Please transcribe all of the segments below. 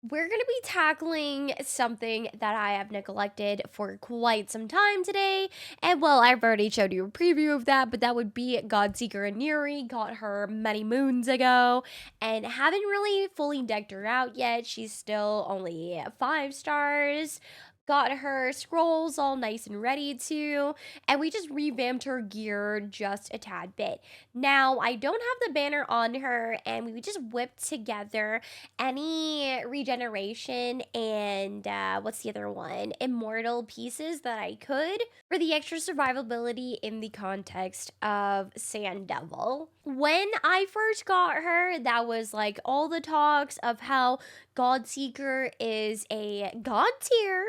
We're going to be tackling something that I have neglected for quite some time today. And well, I've already showed you a preview of that, but that would be Godseeker Aniri. Got her many moons ago and haven't really fully decked her out yet. She's still only 5 stars. Got her scrolls all nice and ready too, and we just revamped her gear just a tad bit. Now, I don't have the banner on her, and we just whipped together any regeneration and what's the other one? Immortal pieces that I could for the extra survivability in the context of Sand Devil. When I first got her, that was like all the talks of how Godseeker is a god tier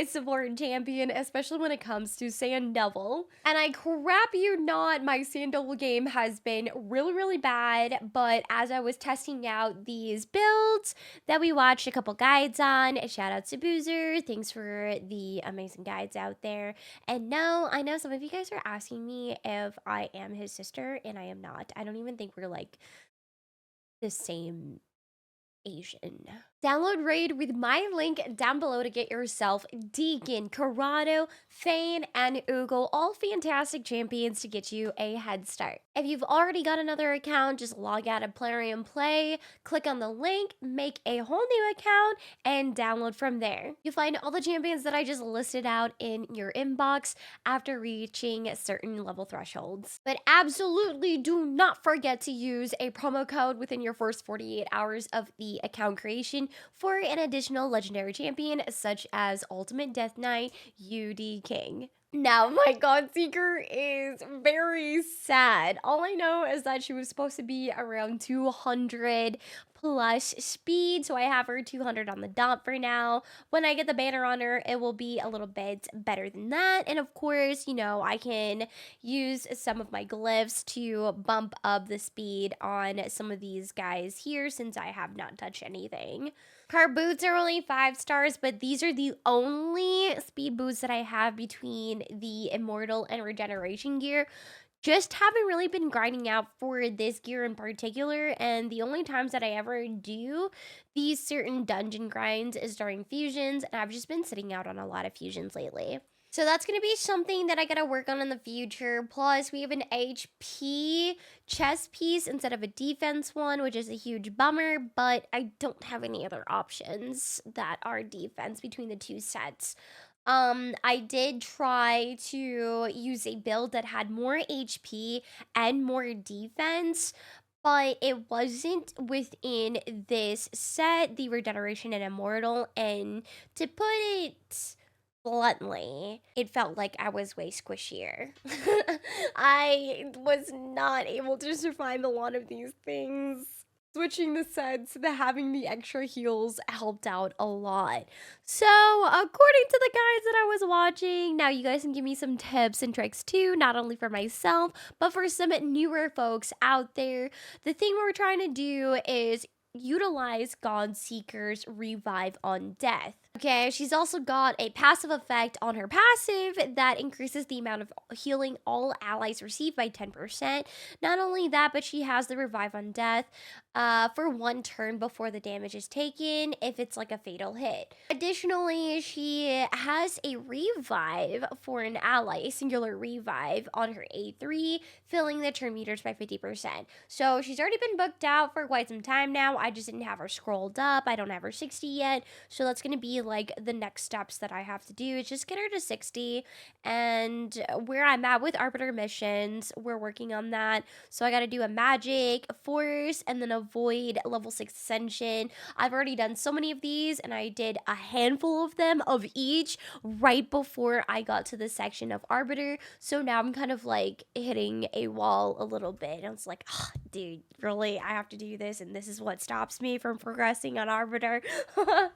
support champion, especially when it comes to Sand Devil. And I crap you not, my Sand Devil game has been really, really bad. But as I was testing out these builds that we watched a couple guides on, shout out to Boozer, thanks for the amazing guides out there. And no, I know some of you guys are asking me if I am his sister, and I am not. I don't even think we're like the same Asian. Download Raid with my link down below to get yourself Deacon, Corrado, Thane, and Ugo, all fantastic champions to get you a head start. If you've already got another account, just log out of Plarium Play, click on the link, make a whole new account, and download from there. You'll find all the champions that I just listed out in your inbox after reaching certain level thresholds. But absolutely do not forget to use a promo code within your first 48 hours of the account creation for an additional legendary champion such as Ultimate Deathknight, UDKING. Now, my Godseeker is very sad. All I know is that she was supposed to be around 200 plus speed, so I have her 200 on the dot for now. When I get the banner on her, it will be a little bit better than that. And of course, you know, I can use some of my glyphs to bump up the speed on some of these guys here since I have not touched anything. Her boots are only 5 stars, but these are the only speed boots that I have between the Immortal and Regeneration gear. Just haven't really been grinding out for this gear in particular, and the only times that I ever do these certain dungeon grinds is during fusions, and I've just been sitting out on a lot of fusions lately. So that's going to be something that I got to work on in the future. Plus, we have an HP chest piece instead of a defense one, which is a huge bummer, but I don't have any other options that are defense between the two sets. I did try to use a build that had more HP and more defense, but it wasn't within this set, the Regeneration and Immortal, and to put it bluntly, it felt like I was way squishier. I was not able to survive a lot of these things. Switching the sets, having the extra heals helped out a lot. So, according to the guides that I was watching, now you guys can give me some tips and tricks too, not only for myself, but for some newer folks out there. The thing we're trying to do is utilize Godseeker's Revive on Death. Okay, she's also got a passive effect on her passive that increases the amount of healing all allies receive by 10%. Not only that, but she has the Revive on Death for 1 turn before the damage is taken if it's like a fatal hit. Additionally, she has a revive for an ally, a singular revive on her A3, filling the turn meters by 50%. So she's already been booked out for quite some time now. I just didn't have her scrolled up. I don't have her 60 yet. So that's going to be like the next steps that I have to do is just get her to 60. And where I'm at with Arbiter missions, we're working on that. So I got to do a magic, a force, and then a void level 6 ascension. I've already done so many of these, and I did a handful of them of each right before I got to the section of Arbiter. So now I'm kind of like hitting a wall a little bit. And it's like, oh, dude, really? I have to do this, and this is what stops me from progressing on Arbiter.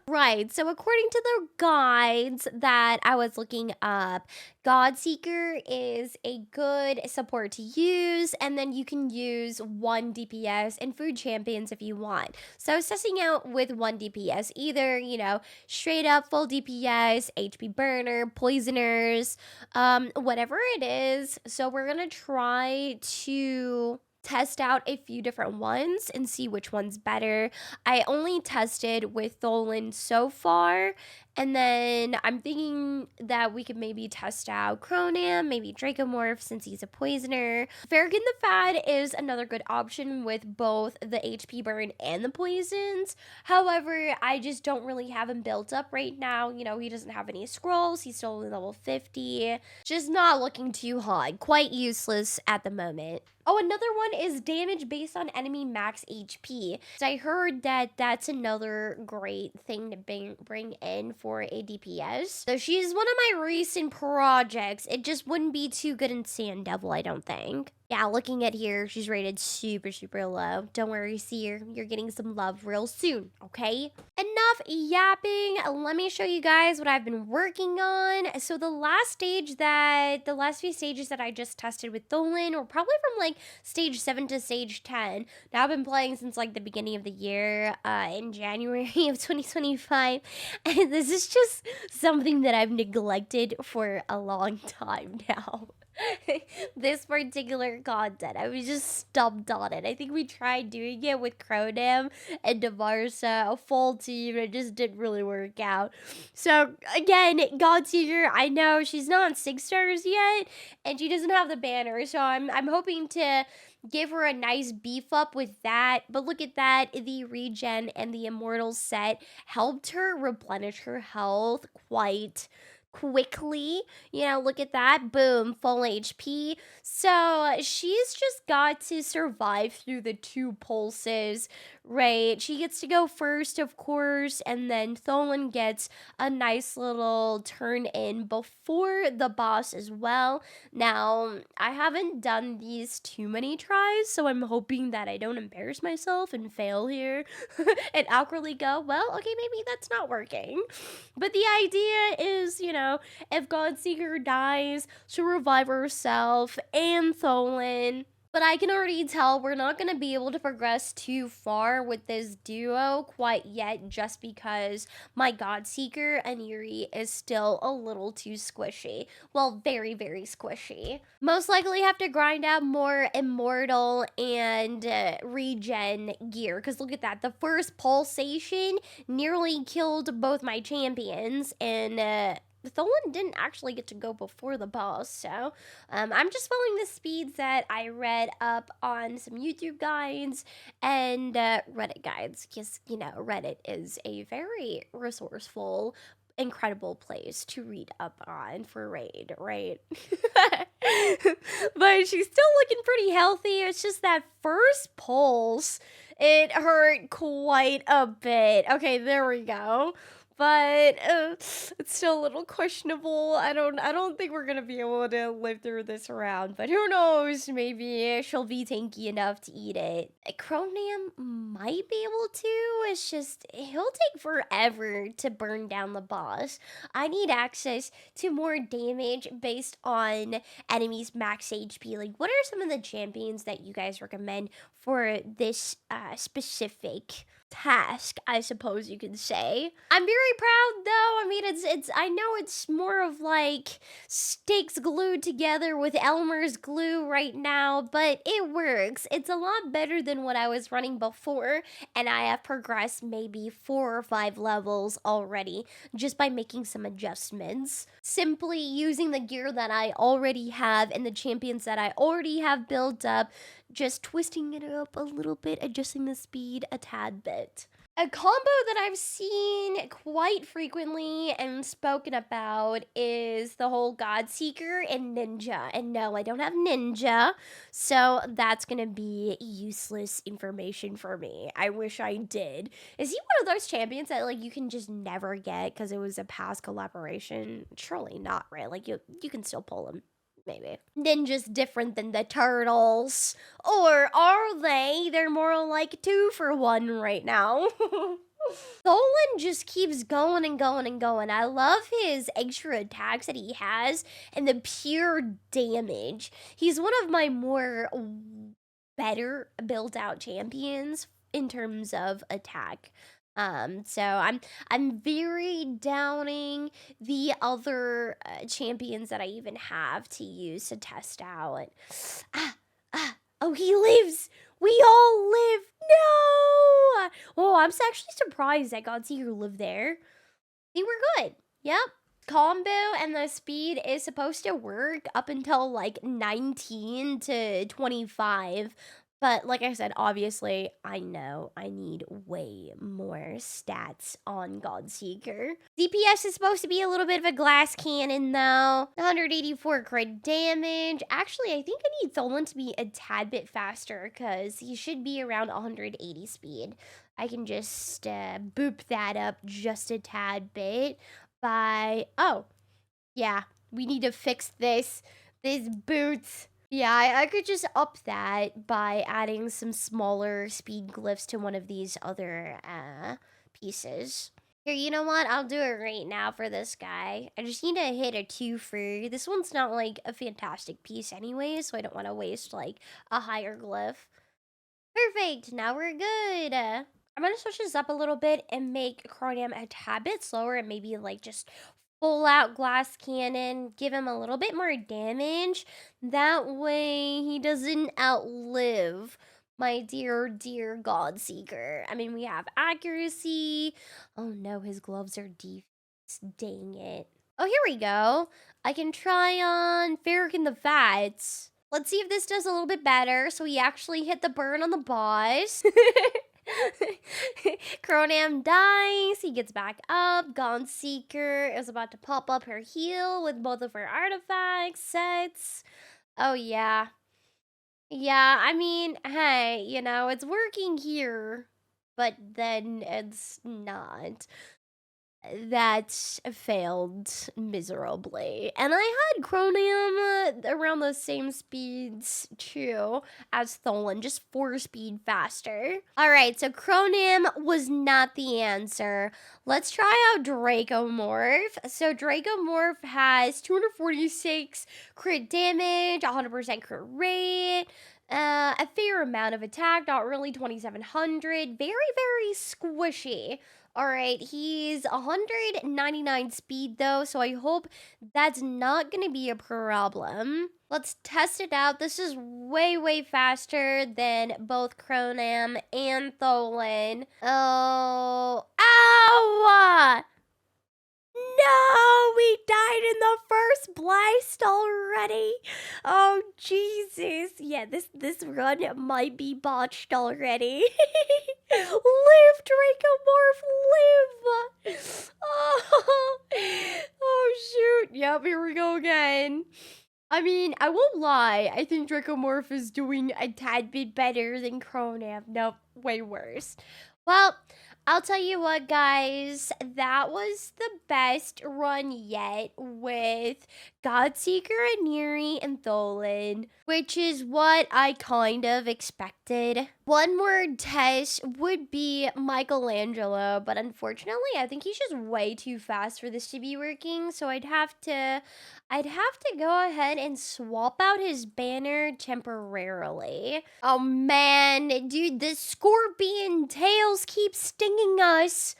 Right, so according to the guides that I was looking up, Godseeker is a good support to use, and then you can use 1 DPS and food champions if you want. So I was testing out with 1 DPS, either, you know, straight up full DPS, HP burner, poisoners, whatever it is. So we're gonna try to test out a few different ones and see which one's better. I only tested with Tholin so far, and then I'm thinking that we could maybe test out Chronam, maybe Dracomorph since he's a poisoner. Farragon the Fad is another good option with both the HP burn and the poisons. However, I just don't really have him built up right now. You know, he doesn't have any scrolls. He's still only level 50. Just not looking too hot. Quite useless at the moment. Oh, another one is damage based on enemy max HP. So I heard that that's another great thing to bring in for a DPS. So she's one of my recent projects. It just wouldn't be too good in Sand Devil, I don't think. Yeah, looking at here, she's rated super, super low. Don't worry, Seer. You're getting some love real soon, okay? Enough yapping. Let me show you guys what I've been working on. So the last few stages that I just tested with Tholin were probably from like stage 7 to stage 10. Now I've been playing since like the beginning of the year, in January of 2025. And this is just something that I've neglected for a long time now. This particular content, I was just stumped on it. I think we tried doing it with Chronam and Devarsa, a full team, and it just didn't really work out. So again, Godseeker, I know she's not 6 stars yet, and she doesn't have the banner, so I'm hoping to give her a nice beef up with that. But look at that, the regen and the immortal set helped her replenish her health quite quickly. You know, look at that, boom, full HP. So she's just got to survive through the 2 pulses, right? She gets to go first, of course, and then Tholin gets a nice little turn in before the boss as well. Now, I haven't done these too many tries, so I'm hoping that I don't embarrass myself and fail here and awkwardly go, well, okay, maybe that's not working. But the idea is, you know, if Godseeker dies, she'll revive herself and Tholin. But I can already tell we're not going to be able to progress too far with this duo quite yet, just because my Godseeker, Aniri, is still a little too squishy. Well, very, very squishy. Most likely have to grind out more immortal and regen gear, because look at that. The first pulsation nearly killed both my champions, and Tholin didn't actually get to go before the boss, so I'm just following the speeds that I read up on some YouTube guides and Reddit guides, because, you know, Reddit is a very resourceful, incredible place to read up on for raid, right? But she's still looking pretty healthy. It's just that first pulse, it hurt quite a bit. Okay, there we go. But it's still a little questionable. I don't think we're gonna be able to live through this round. But who knows? Maybe she'll be tanky enough to eat it. Chronam might be able to. It's just he'll take forever to burn down the boss. I need access to more damage based on enemies' max HP. Like, what are some of the champions that you guys recommend for this specific task, I suppose you could say? I'm very proud though. I mean, I know it's more of like sticks glued together with Elmer's glue right now, but it works. It's a lot better than what I was running before, and I have progressed maybe 4 or 5 levels already just by making some adjustments. Simply using the gear that I already have and the champions that I already have built up, just twisting it up a little bit, adjusting the speed a tad bit. A combo that I've seen quite frequently and spoken about is the whole Godseeker and Ninja. And no, I don't have Ninja, so that's gonna be useless information for me. I wish I did. Is he one of those champions that like you can just never get because it was a past collaboration? Surely not, right? Like you can still pull him. Maybe. Ninja's different than the turtles. Or are they? They're more like 2 for 1 right now. Tholin just keeps going and going and going. I love his extra attacks that he has and the pure damage. He's one of my more better built out champions in terms of attack. So I'm very downing the other champions that I even have to use to test out. Oh, he lives. We all live. No. Oh, I'm actually surprised that Godseeker lived there. I think we're good. Yep. Combo and the speed is supposed to work up until like 19 to 25. But like I said, obviously, I know I need way more stats on Godseeker. DPS is supposed to be a little bit of a glass cannon, though. 184 crit damage. Actually, I think I need Tholin to be a tad bit faster because he should be around 180 speed. I can just boop that up just a tad bit by... Oh, yeah, we need to fix this. These boots... Yeah, I could just up that by adding some smaller speed glyphs to one of these other pieces. Here, you know what? I'll do it right now for this guy. I just need to hit a 2 for... This one's not, like, a fantastic piece anyway, so I don't want to waste, like, a higher glyph. Perfect! Now we're good! I'm going to switch this up a little bit and make Cronium a tad bit slower and maybe, like, just... full out glass cannon, give him a little bit more damage. That way he doesn't outlive my dear Godseeker. I mean, we have accuracy. Oh no, his gloves are defense. Dang it. Oh, here we go. I can try on Farrakhan the Fats. Let's see if this does a little bit better. So we actually hit the burn on the boss. Cronium dies. He gets back up. Godseeker is about to pop up her heal with both of her artifacts sets. Oh, yeah. Yeah, I mean, hey, you know, it's working here, but then it's not. That failed miserably. And I had Cronium around the same speeds too as Tholin, just 4 speed faster. Alright, so Cronium was not the answer. Let's try out Dracomorph. So Dracomorph has 246 crit damage, 100% crit rate, a fair amount of attack, not really 2700, very squishy. All right, he's 199 speed though, so I hope that's not going to be a problem. Let's test it out. This is way faster than both Cronium and Tholin. Oh, ow! No, we died in the first blast already. Oh, Jesus. Yeah, this run might be botched already. Live, Dracomorph, live. Oh, shoot. Yep, here we go again. I mean, I won't lie. I think Dracomorph is doing a tad bit better than Cronium. Nope, way worse. Well, I'll tell you what, guys, that was the best run yet with Godseeker, Aniri, and Tholin, which is what I kind of expected. One more test would be Michelangelo, but unfortunately, I think he's just way too fast for this to be working, so I'd have to go ahead and swap out his banner temporarily. Oh man, dude, the scorpion tails keep stinging us.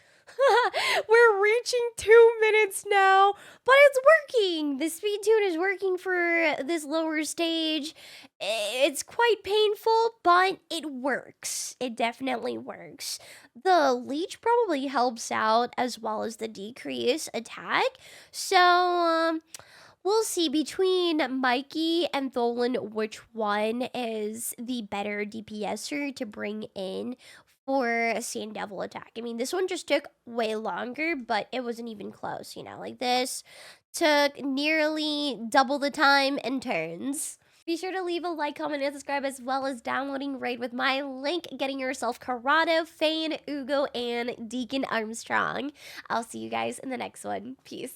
We're reaching 2 minutes now, but it's working. The speed tune is working for this lower stage. It's quite painful, but it works. It definitely works. The leech probably helps out as well as the decrease attack. So, we'll see between Mikey and Tholin which one is the better DPSer to bring in for Sand Devil attack. I mean, this one just took way longer, but it wasn't even close, you know, like this took nearly double the time and turns. Be sure to leave a like, comment, and subscribe, as well as downloading Raid with my link, getting yourself Corrado, Fane, Ugo, and Deacon Armstrong. I'll see you guys in the next one. Peace.